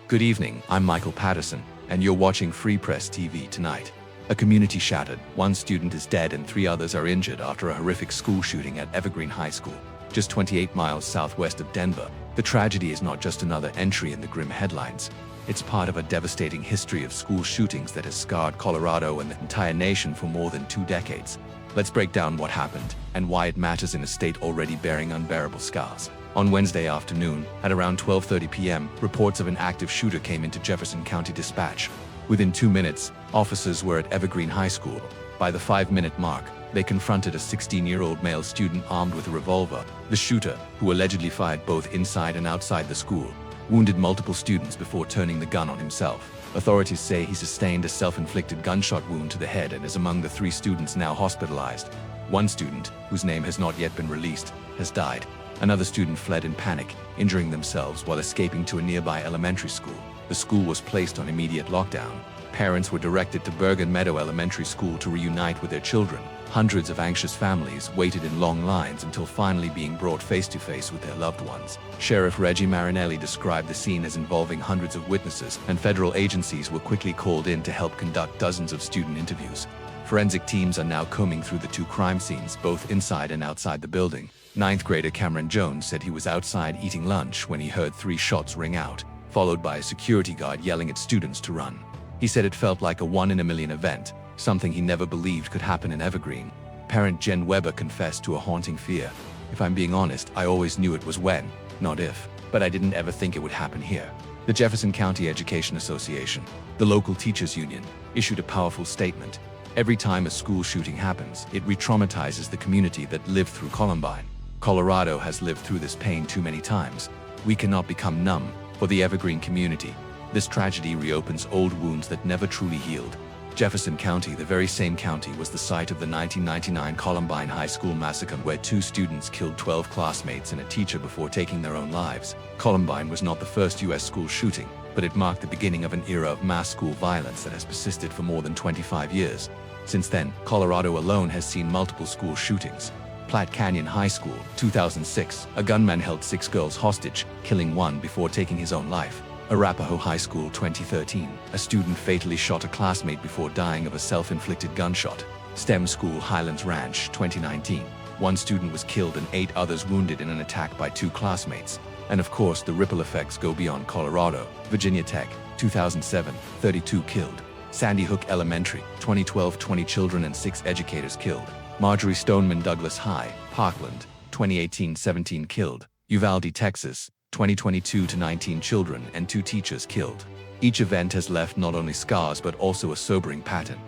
Good evening, I'm Michael Patterson, and you're watching Free Press TV tonight. A community shattered, one student is dead and 3 others are injured after a horrific school shooting at Evergreen High School, just 28 miles southwest of Denver. The tragedy is not just another entry in the grim headlines. It's part of a devastating history of school shootings that has scarred Colorado and the entire nation for more than 2 decades. Let's break down what happened and why it matters in a state already bearing unbearable scars. On Wednesday afternoon, at around 12:30 p.m., reports of an active shooter came into Jefferson County Dispatch. Within 2 minutes, officers were at Evergreen High School. By the 5-minute mark, they confronted a 16-year-old male student armed with a revolver. The shooter, who allegedly fired both inside and outside the school, wounded multiple students before turning the gun on himself. Authorities say he sustained a self-inflicted gunshot wound to the head and is among the 3 students now hospitalized. One student, whose name has not yet been released, has died. Another student fled in panic, injuring themselves while escaping to a nearby elementary school. The school was placed on immediate lockdown. Parents were directed to Bergen Meadow Elementary School to reunite with their children. Hundreds of anxious families waited in long lines until finally being brought face-to-face with their loved ones. Sheriff Reggie Marinelli described the scene as involving hundreds of witnesses, and federal agencies were quickly called in to help conduct dozens of student interviews. Forensic teams are now combing through the 2 crime scenes, both inside and outside the building. 9th grader Cameron Jones said he was outside eating lunch when he heard 3 shots ring out, followed by a security guard yelling at students to run. He said it felt like a 1-in-a-million event, something he never believed could happen in Evergreen. Parent Jen Weber confessed to a haunting fear. "If I'm being honest, I always knew it was when, not if, but I didn't ever think it would happen here." The Jefferson County Education Association, the local teachers union, issued a powerful statement. "Every time a school shooting happens, it re-traumatizes the community that lived through Columbine. Colorado has lived through this pain too many times. We cannot become numb. For the Evergreen community, this tragedy reopens old wounds that never truly healed." Jefferson County, the very same county, was the site of the 1999 Columbine High School massacre, where 2 students killed 12 classmates and a teacher before taking their own lives. Columbine was not the first U.S. school shooting, but it marked the beginning of an era of mass school violence that has persisted for more than 25 years. Since then, Colorado alone has seen multiple school shootings. Platte Canyon High School, 2006, a gunman held 6 girls hostage, killing 1 before taking his own life. Arapahoe High School, 2013, a student fatally shot a classmate before dying of a self-inflicted gunshot. STEM Highlands Ranch, 2019, 1 student was killed and 8 others wounded in an attack by 2 classmates. And of course, the ripple effects go beyond Colorado. Virginia Tech, 2007, 32 killed. Sandy Hook Elementary, 2012, 20 children and 6 educators killed. Marjorie Stoneman Douglas High, Parkland, 2018, 17 killed. Uvalde, Texas, 2022 to 19 children and 2 teachers killed. Each event has left not only scars but also a sobering pattern.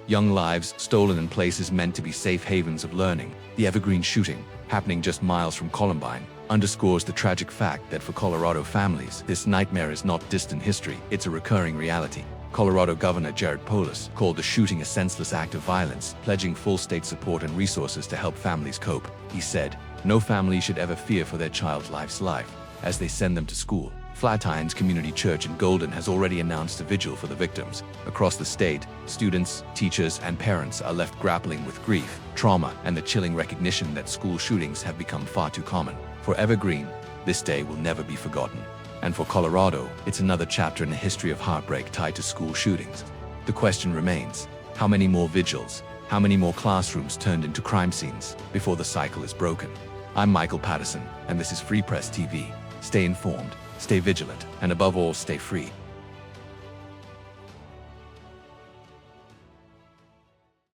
Young lives stolen in places meant to be safe havens of learning. The Evergreen shooting, happening just miles from Columbine, underscores the tragic fact that for Colorado families, this nightmare is not distant history, it's a recurring reality. Colorado Governor Jared Polis called the shooting a senseless act of violence, pledging full state support and resources to help families cope. He said, "No family should ever fear for their child's life as they send them to school." Flatirons Community Church in Golden has already announced a vigil for the victims. Across the state, students, teachers, and parents are left grappling with grief, trauma, and the chilling recognition that school shootings have become far too common. For Evergreen, this day will never be forgotten. And for Colorado, it's another chapter in a history of heartbreak tied to school shootings. The question remains, how many more vigils, how many more classrooms turned into crime scenes before the cycle is broken? I'm Michael Patterson, and this is Free Press TV. Stay informed, stay vigilant, and above all, stay free.